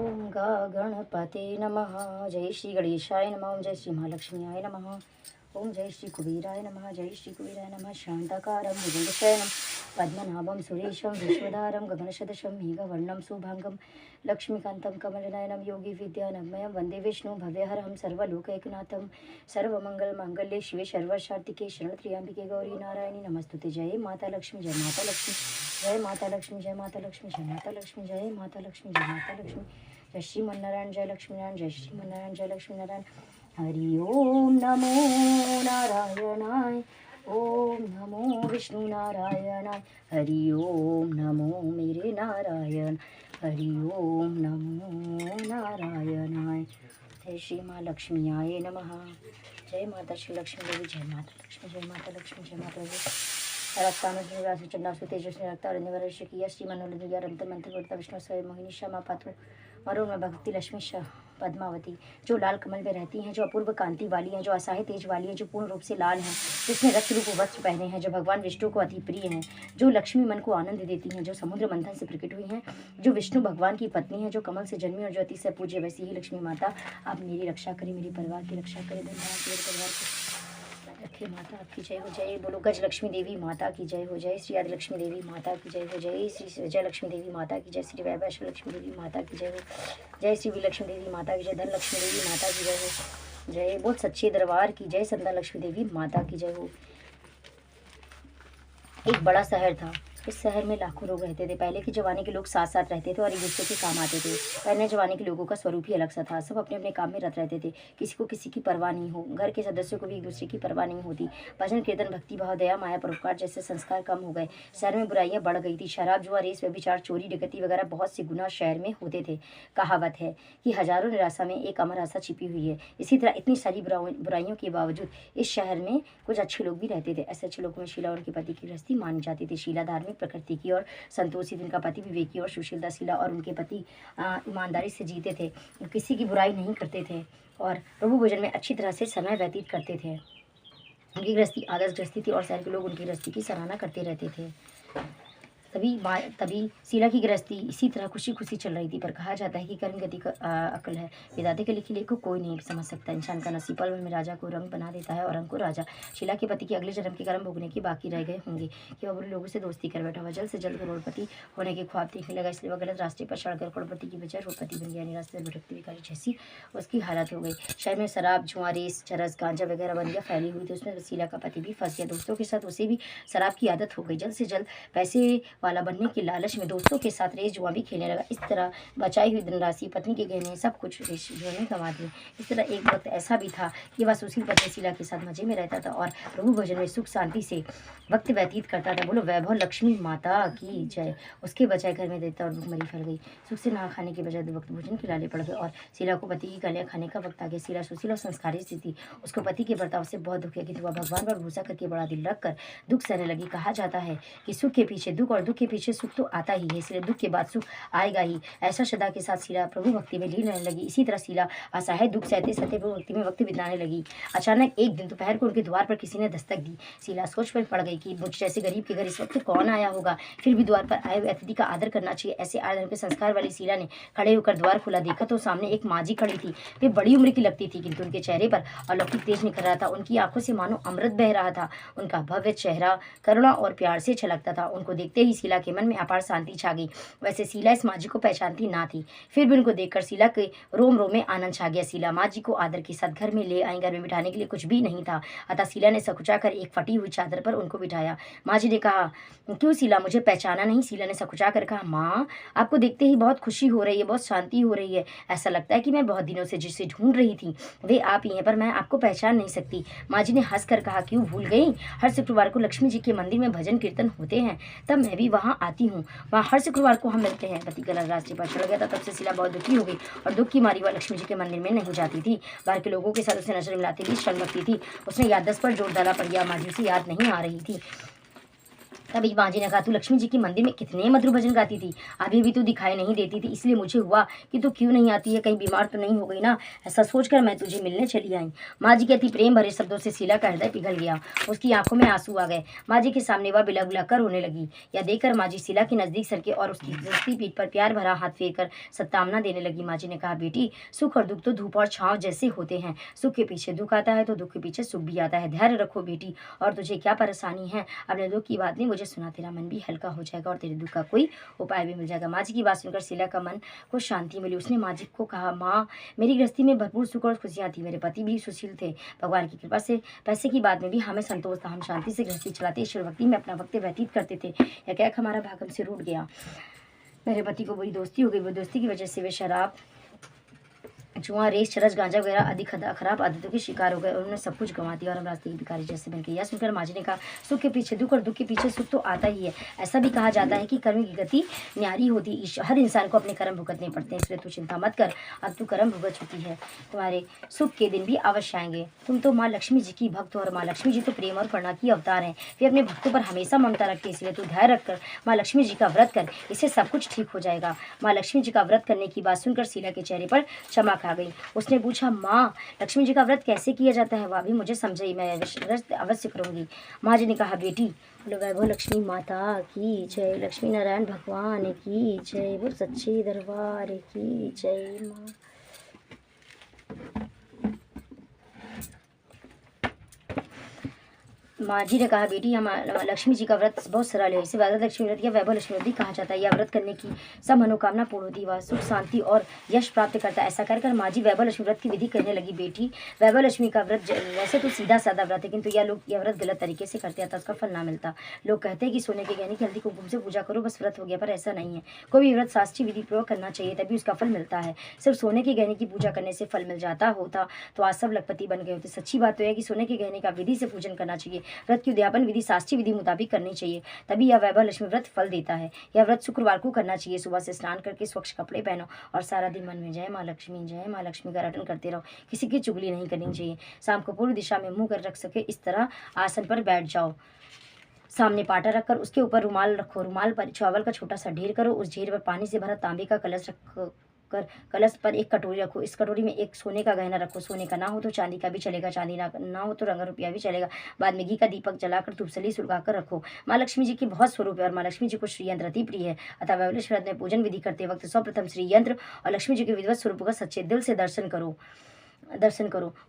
ओम गणपते नमः। जय श्री गणेशाय नमः। ओम जय श्री महालक्ष्मीयाय नमः। ओम जय श्री कुबेराय नमः। जय श्री कुबेराय नमः। शांताकारं भुजगशयनं पद्मनाभं सुरेशं विश्वधारं गगनसदृशं मेघवर्णं शुभांगं लक्ष्मीकान्तं कमलनयनं योगी विद्यानगमयं वन्दे विष्णु भव्यहरं सर्वलोकैकनाथं सर्वमंगलमांगल्ये शिवे सर्वशार्तिके शरणत्र्यंबिके गौरी नारायणी नमस्तुते। जय माता लक्ष्मी, जय माता लक्ष्मी, जय माता लक्ष्मी, जय माता लक्ष्मी, जय माता लक्ष्मी, जय माता लक्ष्मी, जय माता लक्ष्मी, जय श्रीमन्नारायण, जय लक्ष्मीनारायण, जय श्रीमन्नारायण, जय लक्ष्मीनारायण। हरि ओम नमो नारायणाय, ओम नमो विष्णु नारायणाय, हरि ओम नमो मेरे नारायण, हरि ओम नमो नारायणाय। जय श्री माँ लक्ष्मीयाय नमः। जय माता श्री लक्ष्मी देवी, जय माता लक्ष्मी, जय माता लक्ष्मी, जय माता देवी। रक्तानु चंडासु तेजस्वी रक्तारण्यवरषकीय श्री मनोलया रंत मंत्र वर्ता विष्णु स्वयं मोहिनी क्षमा पात्र वरुण में भक्ति लक्ष्मी शाह पद्मावती, जो लाल कमल में रहती हैं, जो अपूर्व कांति वाली हैं, जो असहाय तेज वाली हैं, जो पूर्ण रूप से लाल हैं, जिसने रक्त रूप वस्त्र पहने हैं, जो भगवान विष्णु को अति प्रिय हैं, जो लक्ष्मी मन को आनंद देती हैं, जो समुद्र मंथन से प्रकट हुई हैं, जो विष्णु भगवान की पत्नी है, जो कमल से जन्मी और जो अति से पूज्य, वैसी ही लक्ष्मी माता आप मेरी रक्षा करें, मेरे परिवार की रक्षा करें, धन्यवाद मेरे परिवार को रखे। माता आपकी जय हो। जय बोलो गज लक्ष्मी देवी माता की जय हो। जय श्री आदि लक्ष्मी देवी माता की जय हो। जय श्री जय लक्ष्मी देवी माता की जय। श्री वैभव लक्ष्मी देवी माता की जय हो। जय श्री विलक्ष्मी देवी माता की जय। धन लक्ष्मी देवी माता की जय हो। जय बोल सच्चे दरबार की जय। संतान लक्ष्मी देवी माता की जय हो। एक बड़ा शहर था। इस शहर में लाखों लोग रहते थे। पहले के जमाने के लोग साथ साथ रहते थे और एक दूसरे के काम आते थे। पहले जमाने के लोगों का स्वरूप ही अलग सा था। सब अपने अपने काम में रत रहते थे। किसी को किसी की परवाह नहीं हो। घर के सदस्यों को भी एक दूसरे की परवाह नहीं होती। भजन कीर्तन भक्ति भाव दया माया परोपकार जैसे संस्कार कम हो गए। शहर में बुराइयां बढ़ गई थी। शराब जुआ रेस व्यभिचार चोरी डकैती वगैरह बहुत से गुनाह शहर में होते थे। कहावत है कि हजारों निराशा में एक अमर आशा छिपी हुई है। इसी तरह इतनी सारी बुराइयों के बावजूद इस शहर में कुछ अच्छे लोग भी रहते थे। ऐसे अच्छे लोगों में शीला और उनके पति की गृहस्थी मानी जाती थी। शीला धार्मिक प्रकृति की और संतोषी थी। उनका पति विवेकी और सुशीलता शीला और उनके पति ईमानदारी से जीते थे। किसी की बुराई नहीं करते थे और प्रभु भोजन में अच्छी तरह से समय व्यतीत करते थे। उनकी गृहस्थी आदर्श गृहस्थी थी और शहर के लोग उनकी गृहस्थी की सराहना करते रहते थे। तभी शीला की गृहस्थी इसी तरह खुशी खुशी चल रही थी। पर कहा जाता है कि कर्म गति का अकल है, विधाते के लिखे को कोई नहीं समझ सकता। इंसान का नसीब पल में राजा को रंग बना देता है और रंग को राजा। शीला के पति के अगले जन्म के कर्म भोगने के बाकी रह गए होंगे कि वह बुरे लोगों से दोस्ती कर बैठा हुआ। जल्द से जल्द करोड़पति होने के ख्वाब देखने लगा, इसलिए वह गलत रास्ते पर चढ़कर करोड़पति की बजाय रोडपति बन गया। रास्ते में भटकती भिखारी जैसी उसकी हालत हो गई। शहर में शराब जुआ रेस चरस गांजा वगैरह बंदियाँ फैली हुई थी। उसमें शीला का पति भी फंस गया। दोस्तों के साथ उसे भी शराब की आदत हो गई। जल्द से जल्द पैसे वाला बनने की लालच में दोस्तों के साथ रेस जुआ भी खेलने लगा। इस तरह बचाई हुई धनराशि पत्नी के गहने सब कुछ रेस जुआ में गंवा दिए। इस तरह एक वक्त ऐसा भी था कि वह सुशील पत्नी शीला के साथ मजे में रहता था और प्रभु भोजन में सुख शांति से वक्त व्यतीत करता था। बोलो वैभव लक्ष्मी माता की जय। उसके बजाय घर में देता और भूखमरी फैल गई। सुख से नहा खाने के बजाय 2 वक्त भोजन के लाले पड़ गए और शीला को पति की गालियां खाने का वक्त आ गया। शीला सुशील और संस्कारी स्थिति उसको पति के बर्ताव से बहुत दुख है, किंतु वह भगवान पर भरोसा करके बड़ा दिल रखकर दुख सहने लगी। कहा जाता है कि सुख के पीछे दुख और दुख के पीछे सुख तो आता ही है, इसलिए दुख के बाद सुख आएगा ही। ऐसा श्रद्धा के साथ शीला प्रभु भक्ति में लीन रहने लगी। इसी तरह शीला असहाय दुख सहते सहते प्रभु भक्ति में वक्त बिताने लगी। अचानक एक दिन दोपहर को उनके द्वार पर किसी ने दस्तक दी। शीला सोच में पड़ गई कि मुझ जैसे गरीब के घर इस वक्त कौन आया होगा, फिर भी द्वार पर आए हुए अतिथि का आदर करना चाहिए। ऐसे आदर के संस्कार वाली शीला ने खड़े होकर द्वार खुला। देखा तो सामने एक माजी खड़ी थी। वे बड़ी उम्र की लगती थी, किंतु उनके चेहरे पर अलौकिक तेज निखर रहा था। उनकी आंखों से मानो अमृत बह रहा था। उनका भव्य चेहरा करुणा और प्यार से छलकता था। उनको देखते ही शीला के मन में अपार शांति छा गई। वैसे शीला इस माँ जी को पहचानती ना थी, फिर भी उनको देखकर शीला के रोम रोम में आनंद छा गया। शीला माँ जी को आदर के साथ घर में ले आई। घर में बिठाने के लिए कुछ भी नहीं था, अतः शीला ने सकुचा कर एक फटी हुई चादर पर उनको बिठाया। माँ जी ने कहा, क्यों शीला, मुझे पहचाना नहीं? शीला ने सकुचा कर कहा, माँ आपको देखते ही बहुत खुशी हो रही है, बहुत शांति हो रही है। ऐसा लगता है कि मैं बहुत दिनों से जिसे ढूंढ रही थी वे आप ही हैं, पर मैं आपको पहचान नहीं सकती। माँ जी ने हंस कर कहा, क्यों भूल गई? हर शुक्रवार को लक्ष्मी जी के मंदिर में भजन कीर्तन होते हैं, तब मैं भी वहाँ आती हूँ। वहाँ हर शुक्रवार को हम मिलते हैं। पति का रास्ते पर चढ़ गया था। तब से शीला बहुत दुखी हो गई और दुख की मारी वह लक्ष्मी जी के मंदिर में नहीं जाती थी। बाहर के लोगों के साथ उसे नजर मिलाती भी शर्मती थी। उसने याददाश्त पर जोर डाला, पर यह माँ जी उसे याद नहीं आ रही थी। तभी माँ जी ने कहा, तू लक्ष्मी जी के मंदिर में कितने मधुर भजन गाती थी, अभी भी तू दिखाई नहीं देती थी, इसलिए मुझे हुआ कि तू क्यों नहीं आती है, कहीं बीमार तो नहीं हो गई ना। ऐसा सोचकर मैं तुझे मिलने चली आई। माँ जी के अति प्रेम भरे शब्दों से शीला का हृदय पिघल गया। उसकी आंखों में आंसू आ गए। माँ जी के सामने वह बिलख बिलख कर रोने लगी। यह देखकर माँ जी शीला के नजदीक सरके और उसकी दस्ती पीठ पर प्यार भरा हाथ फेर कर सत्तामना देने लगी। माँ जी ने कहा, बेटी सुख और दुख तो धूप और छांव जैसे होते हैं, सुख के पीछे दुख आता है तो दुख के पीछे सुख भी आता है। धैर्य रखो बेटी, और तुझे क्या परेशानी है, अपने दुख की बात नहीं मुझे सुना, तेरा मन भी हल्का हो जाएगा और तेरे दुख का कोई उपाय भी मिल जाएगा। माँ जी की बात सुनकर शीला का मन को शांति मिली। उसने माँ जी को कहा, माँ मेरी गृहस्थी में भरपूर सुख और खुशियाँ थी, मेरे पति भी सुशील थे, भगवान की कृपा से पैसे की बात में भी हमें संतोष था, हम शांति से गृहस्थी चलाते, ईश्वर भक्ति में अपना वक्त व्यतीत करते थे। यह क्या हमारा भाग हमसे रूठ गया। मेरे पति को बुरी दोस्ती हो गई, वो दोस्ती की वजह से वे शराब, जुआ, रेस, चरस, गांजा वगैरह अधिक खराब आदतों के शिकार हो गए और उन्होंने सब कुछ गंवा दिया और हम रास्ते की भिखारी जैसे बन गए। यह सुनकर माँ जी ने कहा, सुख के पीछे दुख और दुख के पीछे सुख तो आता ही है। ऐसा भी कहा जाता है कि कर्म की गति न्यारी होती, हर इंसान को अपने कर्म भुगतने पड़ते हैं, इसलिए तू चिंता मत कर, अब तू कर्म भुगत चुकी है, तुम्हारे सुख के दिन भी अवश्य आएंगे। तुम तो माँ लक्ष्मी जी की भक्त हो और माँ लक्ष्मी जी तो प्रेम और करुणा की अवतार हैं, वे अपने भक्तों पर हमेशा ममता रखते हैं, इसलिए तू धैर्य रखकर माँ लक्ष्मी जी का व्रत कर, इससे सब कुछ ठीक हो जाएगा। माँ लक्ष्मी जी का व्रत करने की बात सुनकर शीला के चेहरे पर चमक आ गई। उसने पूछा, माँ लक्ष्मी जी का व्रत कैसे किया जाता है, वह भी मुझे समझाई, मैं व्रत अवश्य करूंगी। माँ जी ने कहा, बेटी बोलो वैभव लक्ष्मी माता की जय, लक्ष्मी नारायण भगवान की जय, वो सच्चे दरबार की जय। माँ माँ जी ने कहा, बेटी हम लक्ष्मी जी का व्रत बहुत सरल है, इसे वैभव लक्ष्मी व्रत या वैभव लक्ष्मी व्रत भी कहा जाता है। यह व्रत करने की सब मनोकामना पूर्ण होती है, वह सुख शांति और यश प्राप्त करता है। ऐसा कर माँ जी वैभव लक्ष्मी व्रत की विधि करने लगी। बेटी वैभव लक्ष्मी का व्रत वैसे तो सीधा साधा व्रत है, किंतु यह व्रत गलत तरीके से करते हैं तो उसका फल ना मिलता। लोग कहते हैं कि सोने के गहने की हल्दी कुमकुम से पूजा करो बस व्रत हो गया, पर ऐसा नहीं है। कोई भी व्रत शास्त्रीय विधि प्रयोग करना चाहिए, तभी उसका फल मिलता है। सिर्फ सोने के गहने की पूजा करने से फल मिल जाता होता तो आज सब लखपति बन गए होते। सच्ची बात तो है कि सोने के गहने का विधि से पूजन करना चाहिए, व्रत की उद्यापन विधि शास्त्रीय विधि मुताबिक करनी चाहिए, तभी यह वैभव लक्ष्मी व्रत फल देता है। यह व्रत शुक्रवार को करना चाहिए। सुबह से स्नान करके स्वच्छ कपड़े पहनो और सारा दिन मन में जय माँ लक्ष्मी का रटन करते रहो, किसी की चुगली नहीं करनी चाहिए। शाम को पूर्व दिशा में मुंह कर रख सके इस तरह आसन पर बैठ जाओ, सामने पाटा रखकर उसके ऊपर रुमाल रखो, रुमाल पर चावल का छोटा सा ढेर करो, उस ढेर पर पानी से भरा तांबे का कलश रखो, कलश पर एक कटोरी रखो, इस कटोरी में एक सोने का गहना रखो, सोने का ना हो तो चांदी का भी चलेगा, चांदी ना हो तो रंगा रुपया भी चलेगा। बाद में घी का दीपक जलाकर धूपसली सुलगाकर रखो। माँ लक्ष्मी जी की बहुत स्वरूप है और माँ लक्ष्मी जी को श्री यंत्र अति प्रिय है, अतः वैभव में पूजन विधि करते वक्त सर्वप्रथम श्री यंत्र और लक्ष्मी जी के विधिवत स्वरूप का सच्चे दिल से दर्शन करो।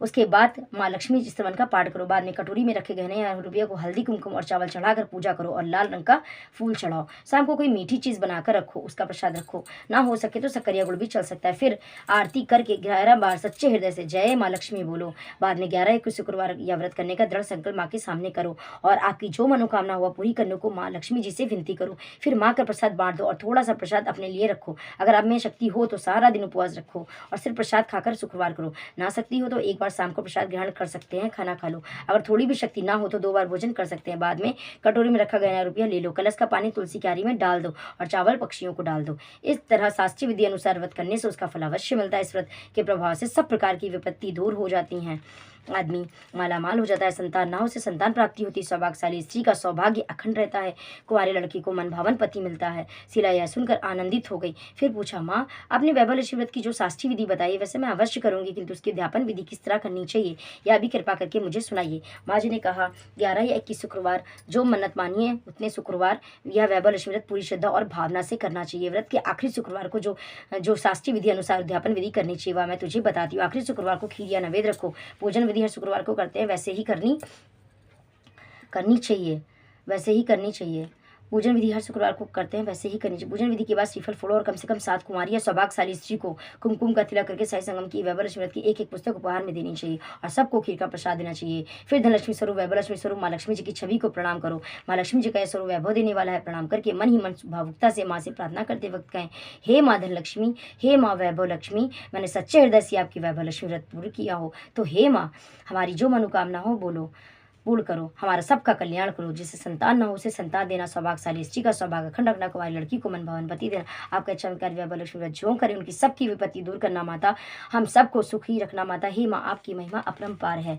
उसके बाद माँ लक्ष्मी जी स्तवन का पाठ करो। बाद में कटोरी में रखे गहने या रुपये को हल्दी कुमकुम और चावल चढ़ाकर पूजा करो और लाल रंग का फूल चढ़ाओ। शाम को कोई मीठी चीज़ बनाकर रखो, उसका प्रसाद रखो, ना हो सके तो शक्करिया गुड़ भी चल सकता है। फिर आरती करके 11 बार सच्चे हृदय से जय माँ लक्ष्मी बोलो। बाद में 11 को शुक्रवार या व्रत करने का दृढ़ संकल्प माँ के सामने करो और आपकी जो मनोकामना हुआ पूरी करने को माँ लक्ष्मी जी से विनती करो। फिर माँ का प्रसाद बांट दो और थोड़ा सा प्रसाद अपने लिए रखो। अगर आप में शक्ति हो तो सारा दिन उपवास रखो और सिर्फ प्रसाद खाकर शुक्रवार करो। ना शक्ति हो तो एक बार शाम को प्रसाद ग्रहण कर सकते हैं, खाना खा लो। अगर थोड़ी भी शक्ति ना हो तो 2 बार भोजन कर सकते हैं। बाद में कटोरी में रखा गया रुपया ले लो, कलश का पानी तुलसी क्यारी में डाल दो और चावल पक्षियों को डाल दो। इस तरह शास्त्रीय विधि अनुसार व्रत करने से उसका फल अवश्य मिलता है। इस व्रत के प्रभाव से सब प्रकार की विपत्ति दूर हो जाती हैं, आदमी मालामाल हो जाता है, संतान ना हो से संतान प्राप्ति होती, सौभाग्यशाली स्त्री का सौभाग्य अखंड रहता है, कुंवारे लड़की को मनभावन पति मिलता है। शीला यह सुनकर आनंदित हो गई। फिर पूछा, माँ आपने वैभव लक्ष्मी व्रत की जो शास्त्रीय विधि बताई वैसे मैं अवश्य करूंगी, किंतु उसकी अध्यापन विधि किस तरह करनी चाहिए यह भी कृपा करके मुझे सुनाइए। माँ जी ने कहा, 11 या 21 शुक्रवार जो मन्नत मानिए उतने शुक्रवार यह वैभव लक्ष्मी व्रत पूरी श्रद्धा और भावना से करना चाहिए। व्रत के आखिरी शुक्रवार को जो शास्त्रीय विधि अनुसार अध्यापन विधि करनी चाहिए वह मैं तुझे बताती हूँ। आखिरी शुक्रवार को खीर या नैवेद्य रखो। पूजन विधि हर शुक्रवार को करते हैं वैसे ही करनी चाहिए। पूजन विधि हर शुक्रवार को करते हैं वैसे ही करनी चाहिए। पूजन विधि के बाद श्रीफल फोड़ो और कम से कम 7 कुमारी या सौभाग्यशाली स्त्री को कुमकुम का तिलक करके साई संगम की वैभव लक्ष्मी व्रत की एक पुस्तक उपहार में देनी चाहिए और सबको खीर का प्रसाद देना चाहिए। फिर धनलक्ष्मी स्वरूप वैभव लक्ष्मी स्वरूप माँ लक्ष्मी जी की छवि को प्रणाम करो। माँ लक्ष्मी जी का यह स्वरूप वैभव देने वाला है। प्रणाम करके मन ही मन भावुकता से माँ से प्रार्थना करते वक्त कहें, हे माँ धनलक्ष्मी, हे माँ वैभव लक्ष्मी, मैंने सच्चे हृदय से आपकी वैभव लक्ष्मी व्रत पूर्ण किया हो, तो हे माँ हमारी जो मनोकामना हो बोलो पूर्ण करो, हमारा सबका कल्याण करो। जिसे संतान न हो उसे संतान देना, सौभाग्यशाली स्त्री का सौभाग्य अखंड रखना, कुमारी लड़की को मन भावन पति देना। आपका चमत्कार वैभव लक्ष्मी व्रत जो करें उनकी सबकी विपत्ति दूर करना माता, हम सबको सुखी रखना माता। हे माँ आपकी महिमा अपरंपार है।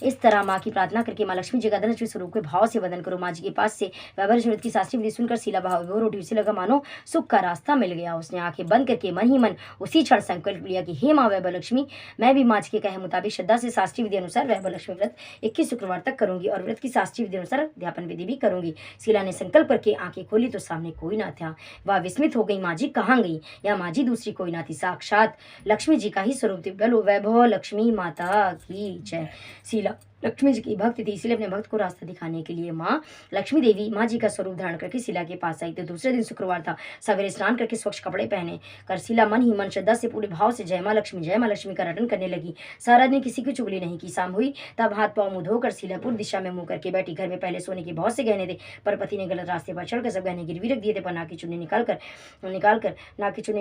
इस तरह माँ की प्रार्थना करके माँ लक्ष्मी जी का धनलक्ष्मी स्वरूप के भाव से वदन करो। माँ जी के पास से वैभव लक्ष्मी व्रत की शास्त्रीय विधि सुनकर शीला भाव विभोर उठी। उसे लगा मानो सुख का रास्ता मिल गया। उसने आंखें बंद करके मन ही मन उसी क्षण संकल्प लिया कि हे माँ वैभव लक्ष्मी, मैं भी माँ जी के कहे मुताबिक श्रद्धा से शास्त्रीय विधि अनुसार वैभव लक्ष्मी व्रत 21 शुक्रवार तक करूंगी और व्रत की शास्त्रीय विधि अनुसार अध्यापन विधि भी करूंगी। शीला ने संकल्प करके आंखें खोली तो सामने कोई ना था। वह विस्मित हो गई, माँ जी कहाँ गई? या माँ जी दूसरी कोई ना थी, साक्षात लक्ष्मी जी का ही स्वरूप थी। बोलो वैभव लक्ष्मी माता की जय। शीला लक्ष्मी जी की भक्त थी, इसलिए अपने भक्त को रास्ता दिखाने के लिए माँ लक्ष्मी देवी माँ जी का स्वरूप धारण करके शीला के पास आई। तो दूसरे दिन शुक्रवार था। सवेरे स्नान करके स्वच्छ कपड़े पहने कर शीला मन ही मन श्रद्धा से पूरे भाव से जय माँ लक्ष्मी का रटन करने लगी। सारा दिन किसी की चुगली नहीं की। शाम हुई तब हाथ पाँव मुँह धोकर शीलापुर दिशा में मुँह करके बैठी। घर में पहले सोने के बहुत से गहने थे, पर पति ने गलत रास्ते पर चढ़कर सब गहने गिरवी रख दिए थे। पर नाक की चुन्नी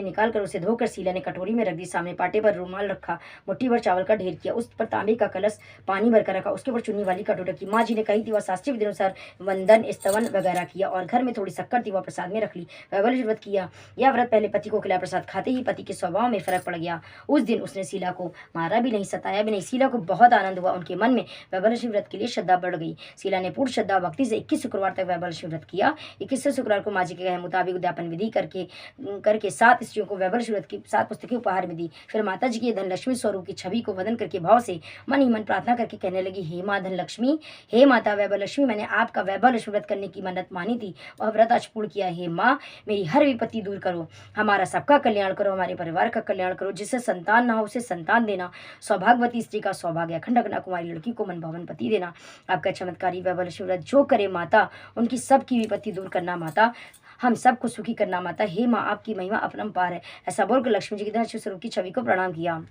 निकाल कर उसे धोकर शीला ने कटोरी में रख दी। सामने पाटे पर रुमाल रखा, मुट्ठी भर चावल का ढेर किया, उस पर तांबे का कलश पानी भरकर रखा, उसके ऊपर चुन्नी वाली कटोरी रखी। माँ जी ने कही थी वह शास्त्रीय विधि अनुसार वंदन स्तवन वगैरह किया और घर में थोड़ी शक्कर थी वह प्रसाद में रख ली। वैभव व्रत किया। यह व्रत पहले पति को खिलाया। प्रसाद खाते ही पति के स्वभाव में फर्क पड़ गया। उस दिन उसने शीला को मारा भी नहीं, सताया भी नहीं। शीला को बहुत आनंद हुआ। उनके मन में वैभव व्रत के लिए श्रद्धा बढ़ गई। शीला ने पूर्ण श्रद्धा भक्ति से 21 शुक्रवार तक वैभव व्रत किया। 21वें शुक्रवार को माँ जी के कहे मुताबिक उद्यापन विधि करके 7 स्त्रियों को वैभव व्रत की 7 पुस्तकें उपहार में दी। फिर माता जी के धनलक्ष्मी स्वरूप की छवि को वदन करके भाव से मन ही मन प्रार्थना करके कहने लगी, हे माँ धनलक्ष्मी, हे माता वैभव लक्ष्मी, मैंने आपका वैभव लक्ष्मी व्रत करने की मन्नत मानी थी और व्रत आज पूर्ण किया। हे माँ मेरी हर विपत्ति दूर करो, हमारा सबका कल्याण करो, हमारे परिवार का कल्याण करो। जिससे संतान ना हो उसे संतान देना, सौभाग्यवती स्त्री का सौभाग्य अखंड रखना, कुमारी लड़की को मन भावन पति देना। आपका चमत्कारी वैभव लक्ष्मी व्रत जो करे माता उनकी सबकी विपत्ति दूर करना माता, हम सबको सुखी करना माता। हे माँ आपकी महिमा अपरंपार है। ऐसा बोलकर लक्ष्मी जी के धनलक्ष्मी स्वरूप की छवि को प्रणाम किया।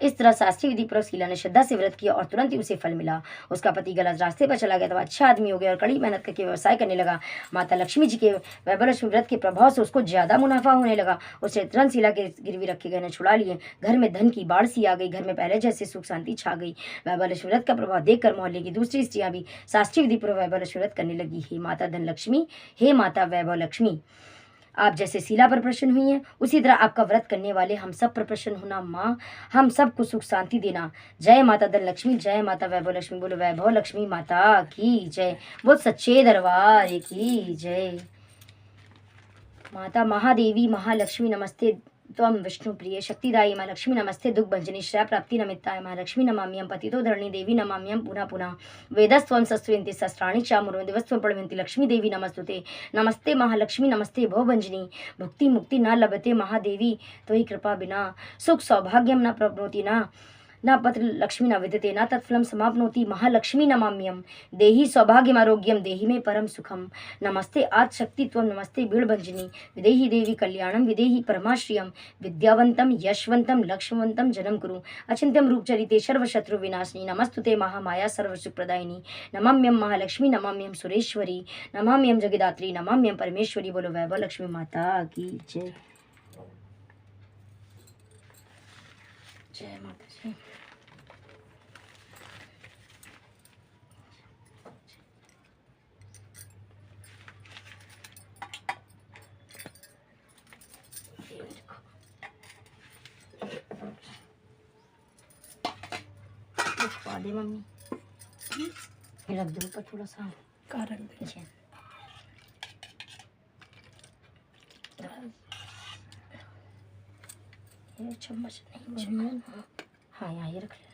इस तरह शास्त्रीय विधि पूर्वक शीला ने श्रद्धा से व्रत किया और तुरंत ही उसे फल मिला। उसका पति गलत रास्ते पर चला गया तो अच्छा आदमी हो गया और कड़ी मेहनत करके व्यवसाय करने लगा। माता लक्ष्मी जी के वैभव लक्ष्मी व्रत के प्रभाव से उसको ज्यादा मुनाफा होने लगा। उसने तुरंत शीला के गिरवी रखे गहने छुड़ा लिए। घर में धन की बाढ़ सी आ गई। घर में पहले जैसे सुख शांति छा गई। वैभव लक्ष्मी व्रत का प्रभाव देखकर मोहल्ले की दूसरी स्त्रियां भी शास्त्रीय विधि पूर्वक वैभव लक्ष्मी व्रत करने लगी। हे माता धनलक्ष्मी, हे माता वैभव लक्ष्मी, आप जैसे शीला पर प्रसन्न हुई हैं उसी तरह आपका व्रत करने वाले हम सब पर प्रसन्न होना माँ, हम सबको सुख शांति देना। जय माता धनलक्ष्मी, जय माता वैभव लक्ष्मी। बोलो वैभव लक्ष्मी माता की जय। बोल सच्चे दरबार की जय। माता महादेवी महालक्ष्मी नमस्ते त्वं विष्णु प्रिय शक्तिदायी माँ लक्ष्मी नमस्ते दुख भंजनी श्रेय प्राप्ति नमित्ताय माँ लक्ष्मी नमाम्यम पतितो धरणी देवी नमाम्यम पुनः पुनः वेदस्त्वं शस्त्रयन्ति शस्त्राणि चामुर्वं दिवस्त्वं प्रणम्यन्ति लक्ष्मी देवी नमस्तुते। नमस्ते महालक्ष्मी नमस्ते भवभंजनी भुक्ति मुक्ति न लभते महादेवी त्वयि कृपा बिना सुख सौभाग्यम न प्राप्नोति न पत्र लक्ष्मी न विद्यते न तत्फलं समाप्नोति महालक्ष्मी नमाम्यम देहि सौभाग्यमारोग्यम देहि में परम सुखम। नमस्ते आदिशक्ति त्वं नमस्ते बीड़भंजनी विदेहि देवी कल्याणम विदेहि परमाश्रियम विद्यावंतम यशवंतम लक्ष्मवंतम जन्म कुरु अचिंत्यम रूपचरिते सर्वशत्रु विनाशिनी नमस्तुते महामाया सर्वसुखप्रदायिनी। नमाम्यम महालक्ष्मी नमाम्यम सुरेश्वरी नमाम्यम जगदात्री नमाम्यम परमेश्वरी। बोलो वैभव लक्ष्मी माता की जय। जय माता जी। दे मम्मी, रख दो ऊपर थोड़ा सा का रख दीजिए। ये चम्मच नहीं, हाँ यहाँ ये रख लेना।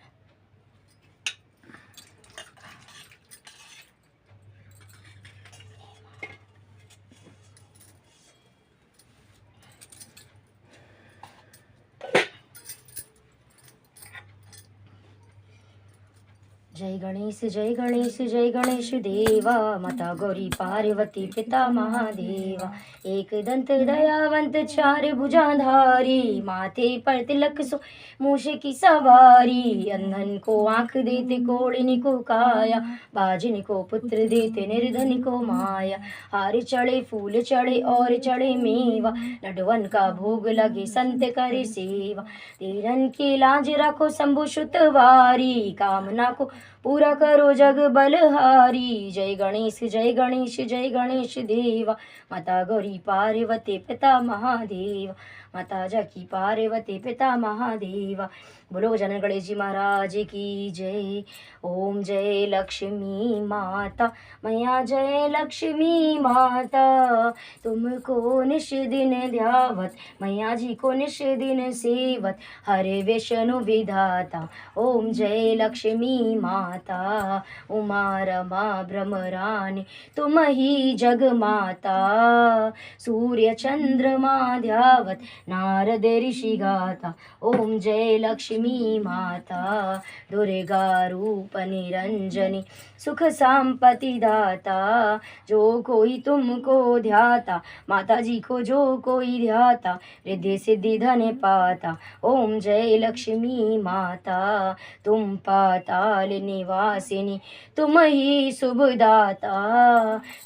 जय गणेश जय गणेश जय गणेश देवा, माता गौरी पार्वती पिता महादेवा। एक दंत दयावंत चार भुजाधारी, माथे पर तिलक सो मूष की सवारी। अंधन को आंख देते, कोढ़िनी को काया, बाजिन को पुत्र देते, निर्धन को माया। हार चढ़े फूल चढ़े और चढ़े मेवा, लडवन का भोग लगे संत करे सेवा। तेरन की लाज रखो शंभु सुतवारी, कामना को पूरा करो जग बलहारी। जय गणेश जय गणेश जय गणेश देवा, माता गौरी पार्वती पिता महादेवा। माता जकी पार्वती पिता महादेवा। बोलो गजानन गणेश जी महाराज की जय। ओम जय लक्ष्मी माता, मैया जय लक्ष्मी माता। तुमको निश दिन ध्यावत, मैया जी को निश दिन सेवत, हरे विष्णु विधाता। ओम जय लक्ष्मी माता। उमा रमा ब्रह्मरानी तुम ही जग माता। सूर्य चंद्रमा ध्यावत, नारद ऋषि गाता। ओम जय लक्ष्मी माता। दुर्गा रूप निरंजनी सुख संपत्ति दाता। जो कोई तुमको ध्याता, माता जी को जो कोई ध्याता, रिद्धि सिद्धि धन पाता। ओम जय लक्ष्मी माता। तुम पाताल निवासिनी तुम ही शुभदाता।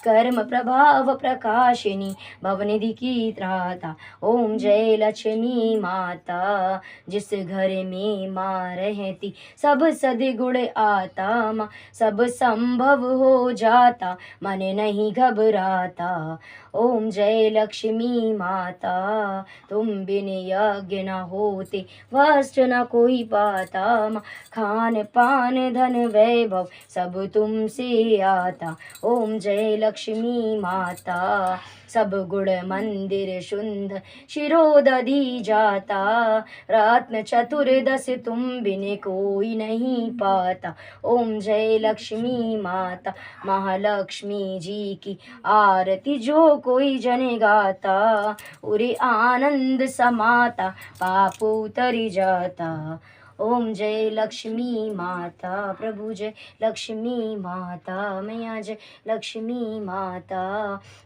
कर्म प्रभाव प्रकाशिनी भवनिधि की त्राता। ओम जय लक्ष्मी माता। जिस घर में माँ रहती सब सद्गुण आता, माँ सब संभव हो जाता, मन नहीं घबराता। ओम जय लक्ष्मी माता। तुम बिन यज्ञ न होते, वस्त्र न कोई पाता, माँ खान पान धन वैभव सब तुमसे आता। ओम जय लक्ष्मी माता। सब गुण मंदिर शुंद शिरोदधि जाता, रत्न चतुर्दश तुम बिन कोई नहीं पाता। ओम जय लक्ष्मी माता। महालक्ष्मी जी की आरती जो कोई जन गाता, उरे आनंद समाता, पाप उतर जाता। ओम जय लक्ष्मी माता। प्रभु जय लक्ष्मी माता, मैया जय लक्ष्मी माता।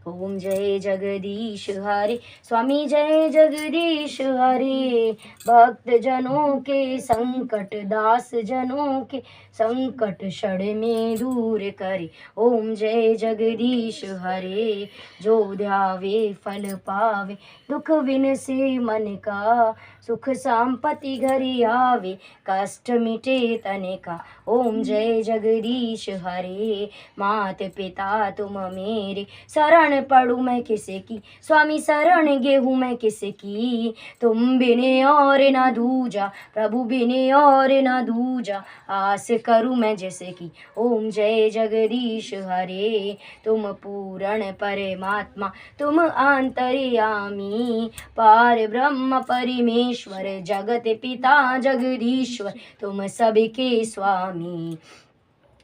ओम जय जगदीश हरे, स्वामी जय जगदीश हरे। भक्त जनों के संकट, दास जनों के संकट, क्षण में दूर करे। ओम जय जगदीश हरे। जो ध्यावे फल पावे, दुख विन से मन का, सुख संपत्ति घरी आवे, कष्ट मिटे तन का। ओम जय जगदीश हरे। मात पिता तुम मेरे, शरण पड़ू मैं किसे की, स्वामी शरण गेहूँ मैं किसे की। तुम बिने और ना दूजा, प्रभु बिने और ना दूजा, आस करूँ मैं जैसे की। ओम जय जगदीश हरे। तुम पूर्ण परमात्मा तुम अंतर्यामी, पार ब्रह्म परमेश्वर, जगत पिता जगदीश्वर, तुम सबके स्वामी।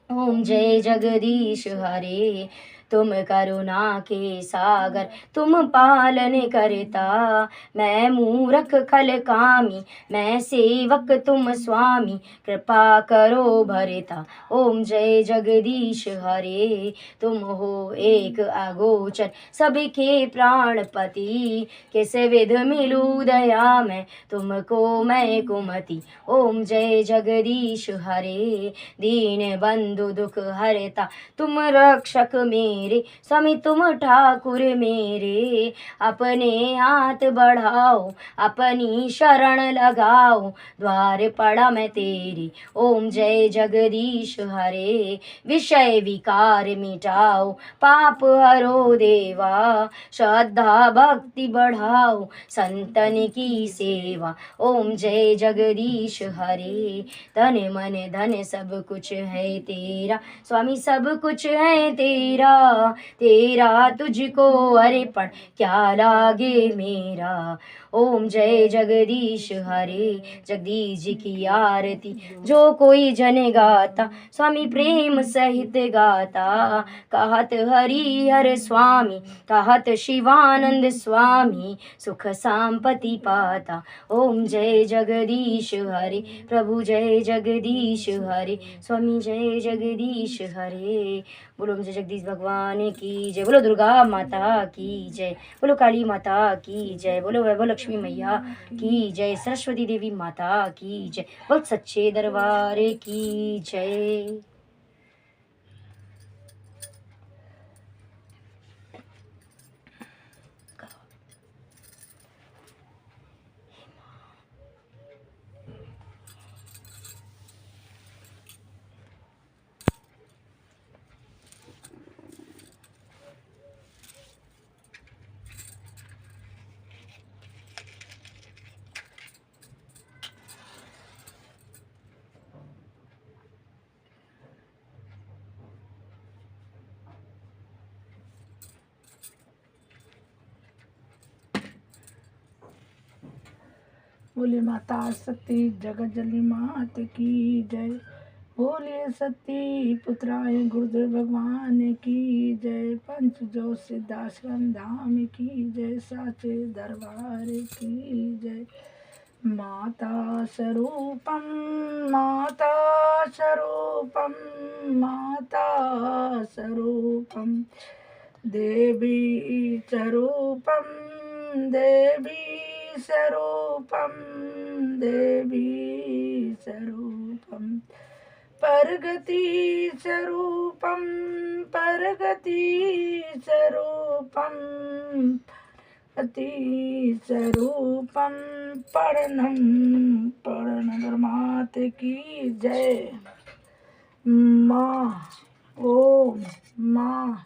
ओम जय जगदीश हरे। तुम करुणा के सागर तुम पालन करता, मैं मूरख खल कामी, मैं सेवक तुम स्वामी, कृपा करो भरता। ओम जय जगदीश हरे। तुम हो एक अगोचर सबके प्राणपति, किस विध मिलूं दया मैं तुमको मैं कुमति। ओम जय जगदीश हरे। दीन बंधु दुख हरता तुम रक्षक मेरे, स्वामी तुम ठाकुर मेरे। अपने हाथ बढ़ाओ, अपनी शरण लगाओ, द्वार पड़ा मैं तेरे। ओम जय जगदीश हरे। विषय विकार मिटाओ, पाप हरो देवा, श्रद्धा भक्ति बढ़ाओ, संतन की सेवा। ओम जय जगदीश हरे। तन मन धन सब कुछ है तेरा, स्वामी सब कुछ है तेरा। तेरा तुझको अर्पण क्या लागे मेरा। ओम जय जगदीश हरे, जगदीश जी की आरती जो कोई जन गाता, स्वामी प्रेम सहित गाता। कहत हरि हर स्वामी, कहत शिवानंद स्वामी, सुख संपत्ति पाता। ओम जय जगदीश हरे, प्रभु जय जगदीश हरे, स्वामी जय जगदीश हरे। बोलो जय जगदीश भगवान की जय, बोलो दुर्गा माता की जय, बोलो काली माता की जय, बोलो वैभव लक्ष्मी मैया की जय, सरस्वती देवी माता की जय, बोल सच्चे दरबार की जय। बोले माता सती जगत जननी मात की जय। बोलिए सती पुत्राय गुरुदेव भगवान की जय। पंच जो सिद्धाश्रम धाम की जय, साचे दरबार की जय। माता स्वरूपम माता स्वरूपम माता स्वरूपम, देवी स्वरूपम देवी स्वरूपम देवी स्वरूपम, परगति स्वरूपम परगति स्वरूपम अति स्वरूपम। परणम परण मात की जय। माँ ओम माँ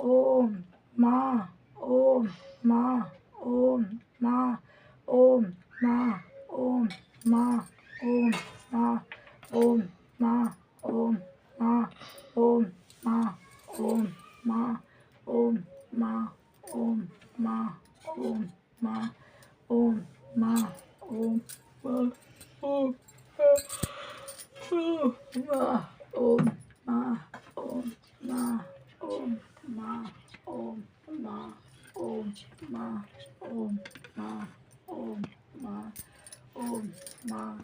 ओम माँ ओम माँ ओम माँ ओम माँ ओम माँ ओम माँ ओम माँ ओम माँ ओम माँ ओम माँ ओम माँ ओम माँ ओम माँ ओम माँ ओम ओम माँ ओम माँ ओम माँ ओम माँ ओम माँ ओम माँ ओम माँ ओम माँ ओम माँ ओम माँ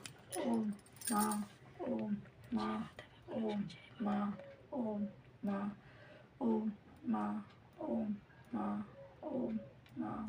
ओम माँ ओम माँ ओम माँ ओम माँ ओम माँ ओम माँ